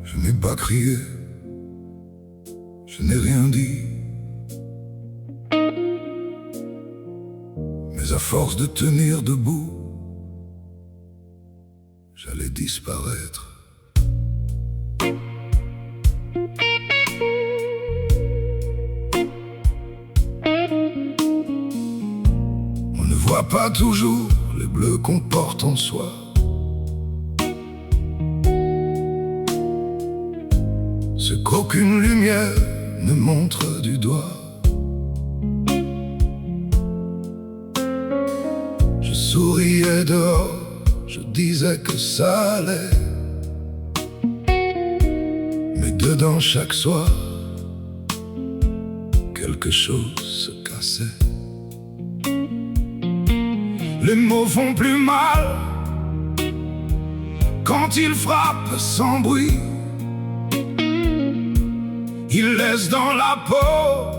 Je n'ai pas crié, je n'ai rien dit, mais à force de tenir debout, j'allais disparaître. On ne voit pas toujours les bleus qu'on porte en soi. Ce qu'aucune lumière ne montre du doigt. Je souriais dehors, je disais que ça allait, mais dedans chaque soir, quelque chose se cassait. Les mots font plus mal quand ils frappent sans bruit. Ils laissent dans la peau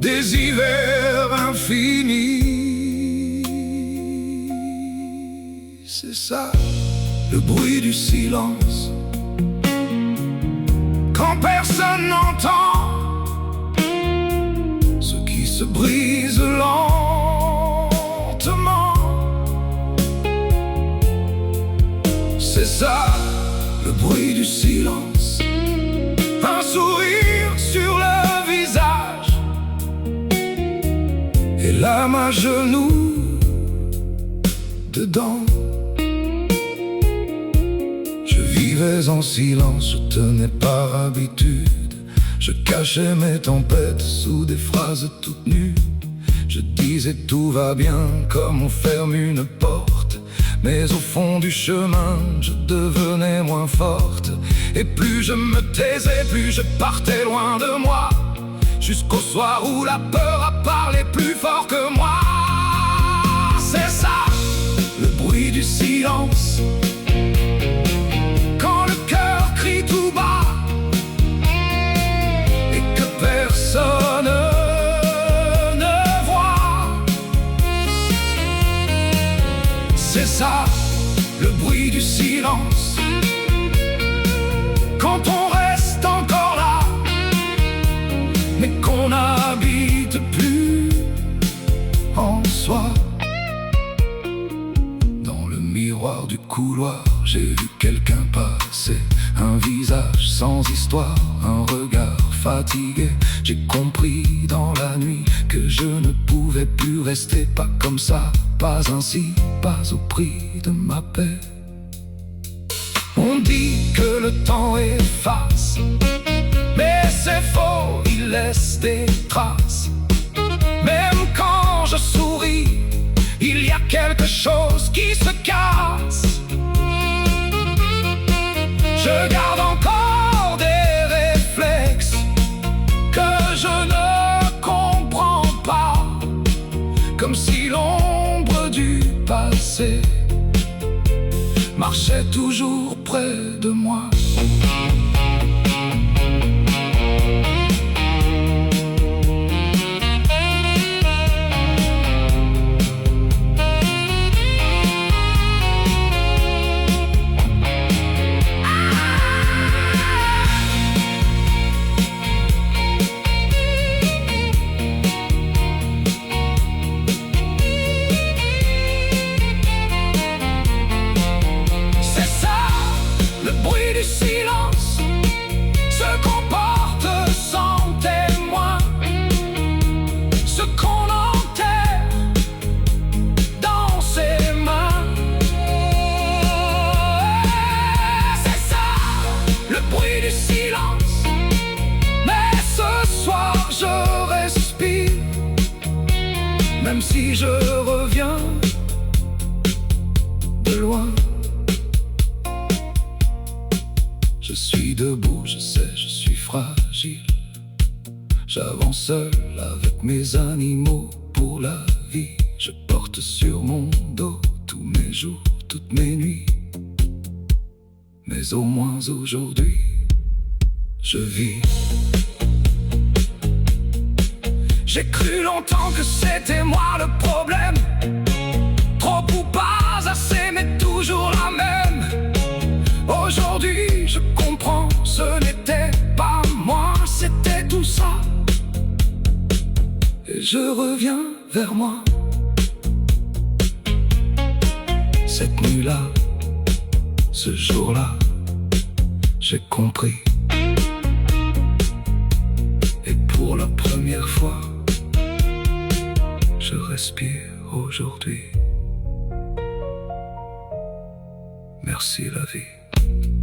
des hivers infinis. C'est ça, le bruit du silence. Quand personne n'entend ce qui se brise lentement. C'est ça, le bruit du silence. Un sourire sur le visage et l'âme à genoux dedans. Je vivais en silence, je tenais par habitude. Je cachais mes tempêtes sous des phrases toutes nues. Je disais tout va bien comme on ferme une porte, mais au fond du chemin, je devenais moins forte. Et plus je me taisais, plus je partais loin de moi, jusqu'au soir où la peur a parlé plus fort que moi. C'est ça, le bruit du silence. Quand le cœur crie tout bas et que personne ne voit. C'est ça, le bruit du silence. Quand on reste encore là, mais qu'on n'habite plus en soi. Dans le miroir du couloir, j'ai vu quelqu'un passer, un visage sans histoire, un regard fatigué. J'ai compris dans la nuit que je ne pouvais plus rester, pas comme ça, pas ainsi, pas au prix de ma paix. On dit que le temps efface, mais c'est faux, il laisse des traces. Même quand je souris, il y a quelque chose qui se casse. Je garde encore des réflexes que je ne comprends pas, comme si l'ombre du passé marchait toujours près de moi. Même si je reviens de loin, je suis debout, je sais, je suis fragile. J'avance seul avec mes animaux pour la vie. Je porte sur mon dos tous mes jours, toutes mes nuits. Mais au moins aujourd'hui, je vis. J'ai cru longtemps que c'était moi le problème, et je reviens vers moi. Cette nuit-là, ce jour-là, j'ai compris. Et pour la première fois, je respire aujourd'hui. Merci la vie.